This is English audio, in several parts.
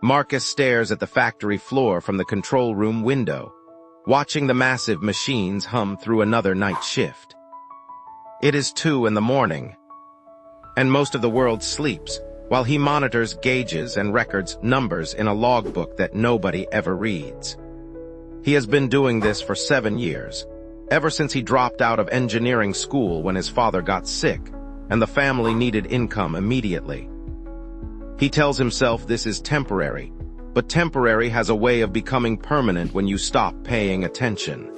Marcus stares at the factory floor from the control room window, watching the massive machines hum through another night shift. It is 2 in the morning, and most of the world sleeps, while he monitors gauges and records numbers in a logbook that nobody ever reads. He has been doing this for 7 years, ever since he dropped out of engineering school when his father got sick, and the family needed income immediately. He tells himself this is temporary, but temporary has a way of becoming permanent when you stop paying attention.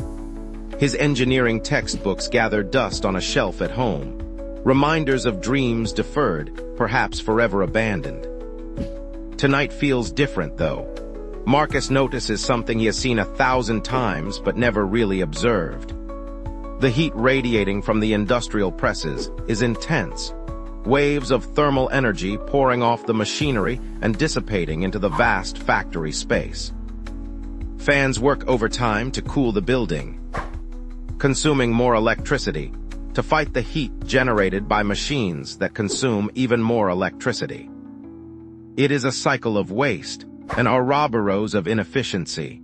His engineering textbooks gather dust on a shelf at home, reminders of dreams deferred, perhaps forever abandoned. Tonight feels different, though. Marcus notices something he has seen 1,000 times but never really observed. The heat radiating from the industrial presses is intense, waves of thermal energy pouring off the machinery and dissipating into the vast factory space. Fans work overtime to cool the building, consuming more electricity to fight the heat generated by machines that consume even more electricity. It is a cycle of waste, an ouroboros of inefficiency.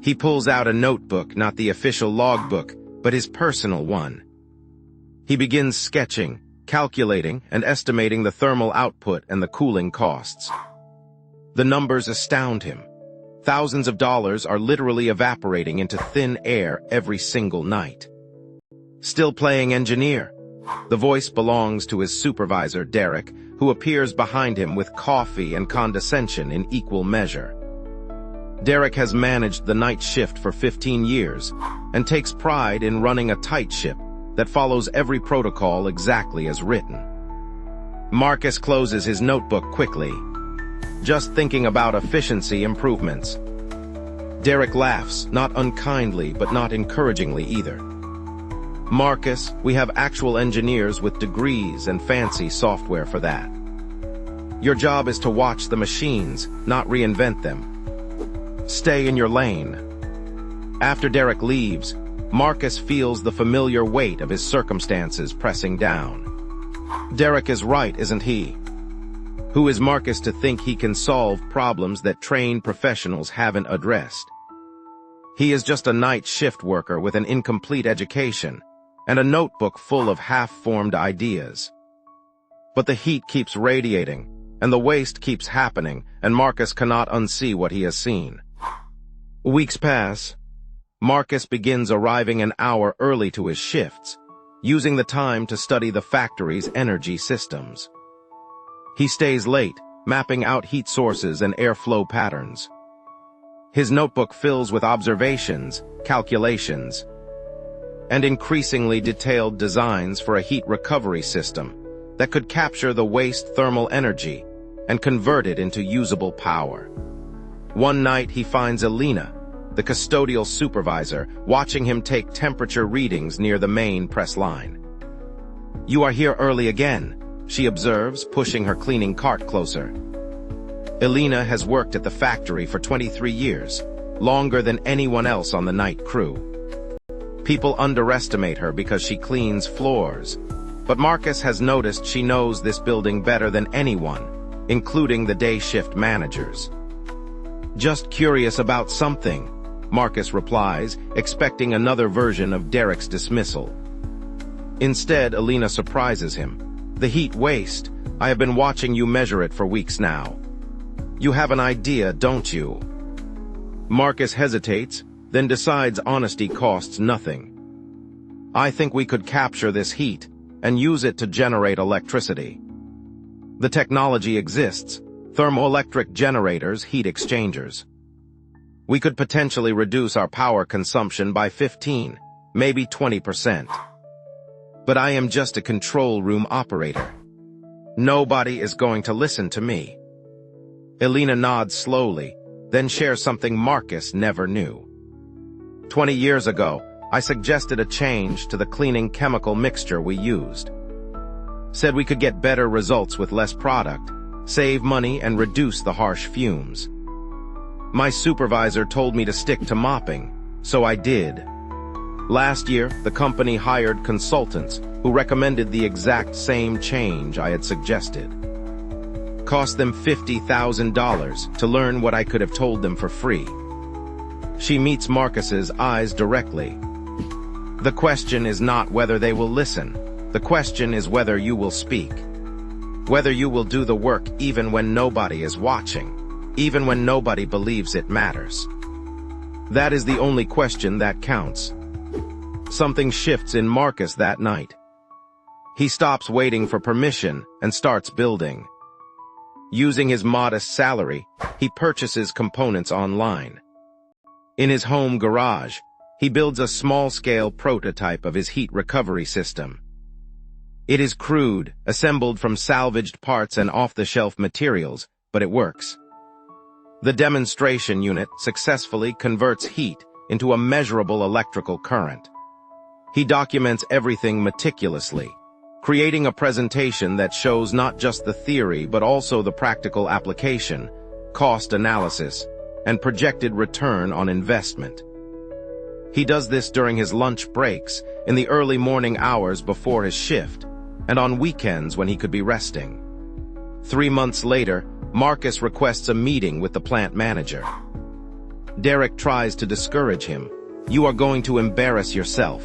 He pulls out a notebook, not the official logbook, but his personal one. He begins sketching, calculating, and estimating the thermal output and the cooling costs. The numbers astound him. Thousands of dollars are literally evaporating into thin air every single night. Still playing engineer? The voice belongs to his supervisor, Derek, who appears behind him with coffee and condescension in equal measure. Derek has managed the night shift for 15 years and takes pride in running a tight ship that follows every protocol exactly as written. Marcus closes his notebook quickly, just thinking about efficiency improvements. Derek laughs, not unkindly but not encouragingly either. Marcus, we have actual engineers with degrees and fancy software for that. Your job is to watch the machines, not reinvent them. Stay in your lane. After Derek leaves, Marcus feels the familiar weight of his circumstances pressing down. Derek is right, isn't he? Who is Marcus to think he can solve problems that trained professionals haven't addressed? He is just a night shift worker with an incomplete education and a notebook full of half-formed ideas. But the heat keeps radiating, and the waste keeps happening, and Marcus cannot unsee what he has seen. Weeks pass. Marcus begins arriving an hour early to his shifts, using the time to study the factory's energy systems. He stays late, mapping out heat sources and airflow patterns. His notebook fills with observations, calculations, and increasingly detailed designs for a heat recovery system that could capture the waste thermal energy and convert it into usable power. One night he finds Elena, the custodial supervisor, watching him take temperature readings near the main press line. "You are here early again," she observes, pushing her cleaning cart closer. Elena has worked at the factory for 23 years, longer than anyone else on the night crew. People underestimate her because she cleans floors, but Marcus has noticed she knows this building better than anyone, including the day shift managers. "Just curious about something," Marcus replies, expecting another version of Derek's dismissal. Instead, Elena surprises him. "The heat waste. I have been watching you measure it for weeks now. You have an idea, don't you?" Marcus hesitates, then decides honesty costs nothing. "I think we could capture this heat and use it to generate electricity. The technology exists: thermoelectric generators, heat exchangers. We could potentially reduce our power consumption by 15, maybe 20%. But I am just a control room operator. Nobody is going to listen to me." Elena nods slowly, then shares something Marcus never knew. 20 years ago, I suggested a change to the cleaning chemical mixture we used. Said we could get better results with less product, save money, and reduce the harsh fumes. My supervisor told me to stick to mopping, so I did. Last year, the company hired consultants who recommended the exact same change I had suggested. Cost them $50,000 to learn what I could have told them for free. She meets Marcus's eyes directly. The question is not whether they will listen. The question is whether you will speak. Whether you will do the work even when nobody is watching, even when nobody believes it matters. That is the only question that counts. Something shifts in Marcus that night. He stops waiting for permission and starts building. Using his modest salary, he purchases components online. In his home garage, he builds a small-scale prototype of his heat recovery system. It is crude, assembled from salvaged parts and off-the-shelf materials, but it works. The demonstration unit successfully converts heat into a measurable electrical current. He documents everything meticulously, creating a presentation that shows not just the theory but also the practical application, cost analysis, and projected return on investment. He does this during his lunch breaks, in the early morning hours before his shift, and on weekends when he could be resting. 3 months later, Marcus requests a meeting with the plant manager. Derek tries to discourage him. You are going to embarrass yourself.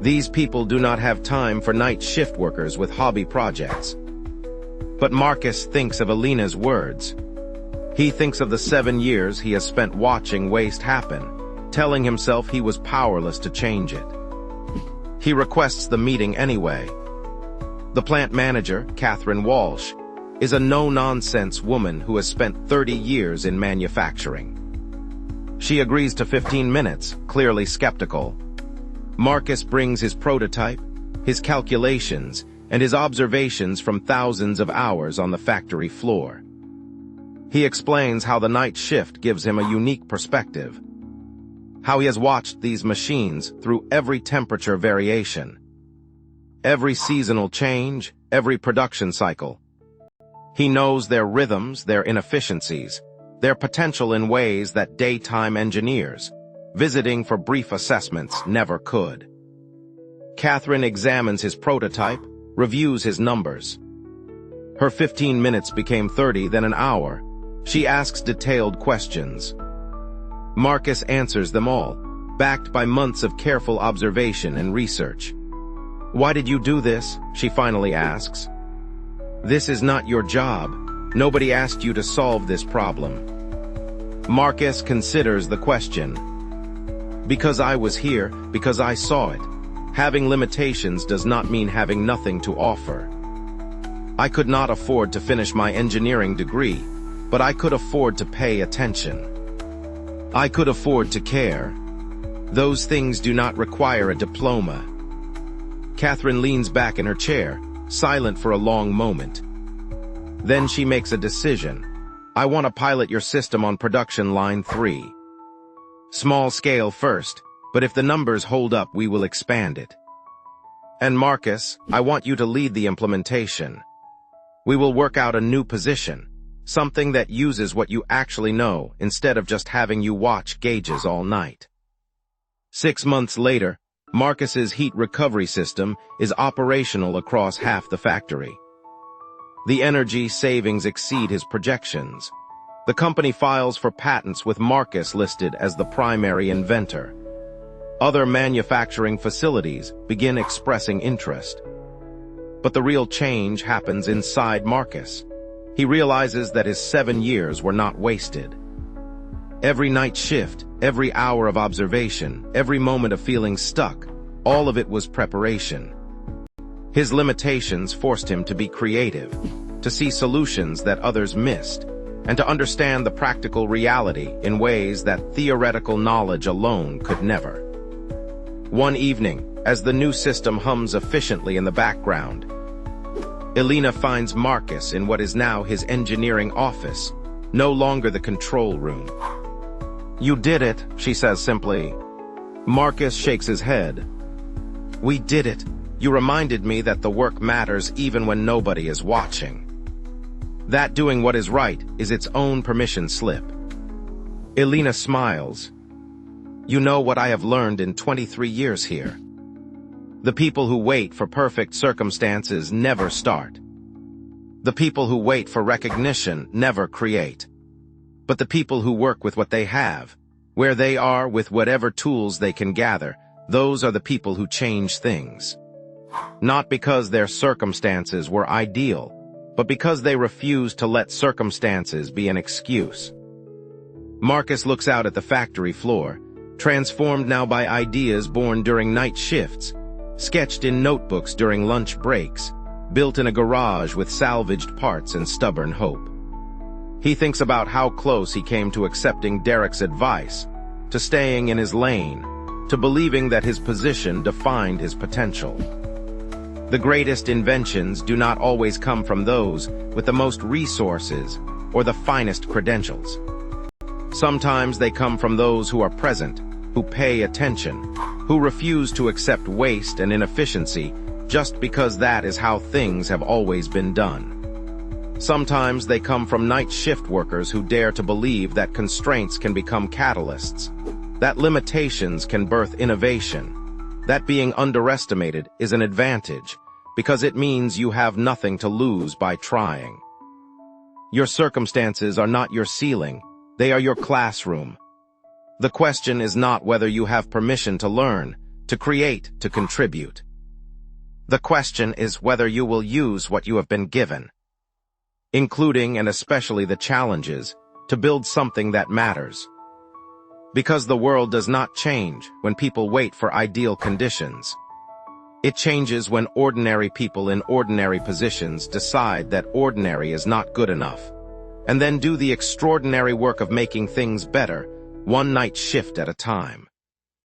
These people do not have time for night shift workers with hobby projects. But Marcus thinks of Alina's words. He thinks of the 7 years he has spent watching waste happen, telling himself he was powerless to change it. He requests the meeting anyway. The plant manager, Catherine Walsh, is a no-nonsense woman who has spent 30 years in manufacturing. She agrees to 15 minutes, clearly skeptical. Marcus brings his prototype, his calculations, and his observations from thousands of hours on the factory floor. He explains how the night shift gives him a unique perspective, how he has watched these machines through every temperature variation, every seasonal change, every production cycle. He knows their rhythms, their inefficiencies, their potential in ways that daytime engineers, visiting for brief assessments, never could. Catherine examines his prototype, reviews his numbers. Her 15 minutes became 30, then an hour. She asks detailed questions. Marcus answers them all, backed by months of careful observation and research. Why did you do this? She finally asks. This is not your job. Nobody asked you to solve this problem. Marcus considers the question. Because I was here, because I saw it. Having limitations does not mean having nothing to offer. I could not afford to finish my engineering degree, but I could afford to pay attention. I could afford to care. Those things do not require a diploma. Catherine leans back in her chair, silent for a long moment. Then she makes a decision. I want to pilot your system on production line 3. Small scale first, but if the numbers hold up, we will expand it. And Marcus, I want you to lead the implementation. We will work out a new position, something that uses what you actually know instead of just having you watch gauges all night. 6 months later, Marcus's heat recovery system is operational across half the factory. The energy savings exceed his projections. The company files for patents with Marcus listed as the primary inventor. Other manufacturing facilities begin expressing interest. But the real change happens inside Marcus. He realizes that his 7 years were not wasted. Every night shift, every hour of observation, every moment of feeling stuck, all of it was preparation. His limitations forced him to be creative, to see solutions that others missed, and to understand the practical reality in ways that theoretical knowledge alone could never. One evening, as the new system hums efficiently in the background, Elena finds Marcus in what is now his engineering office, no longer the control room. You did it, she says simply. Marcus shakes his head. We did it. You reminded me that the work matters even when nobody is watching. That doing what is right is its own permission slip. Elena smiles. You know what I have learned in 23 years here. The people who wait for perfect circumstances never start. The people who wait for recognition never create. But the people who work with what they have, where they are with whatever tools they can gather, those are the people who change things. Not because their circumstances were ideal, but because they refused to let circumstances be an excuse. Marcus looks out at the factory floor, transformed now by ideas born during night shifts, sketched in notebooks during lunch breaks, built in a garage with salvaged parts and stubborn hope. He thinks about how close he came to accepting Derek's advice, to staying in his lane, to believing that his position defined his potential. The greatest inventions do not always come from those with the most resources or the finest credentials. Sometimes they come from those who are present, who pay attention, who refuse to accept waste and inefficiency just because that is how things have always been done. Sometimes they come from night shift workers who dare to believe that constraints can become catalysts, that limitations can birth innovation, that being underestimated is an advantage because it means you have nothing to lose by trying. Your circumstances are not your ceiling, they are your classroom. The question is not whether you have permission to learn, to create, to contribute. The question is whether you will use what you have been given, including and especially the challenges, to build something that matters. Because the world does not change when people wait for ideal conditions. It changes when ordinary people in ordinary positions decide that ordinary is not good enough, and then do the extraordinary work of making things better, one night shift at a time.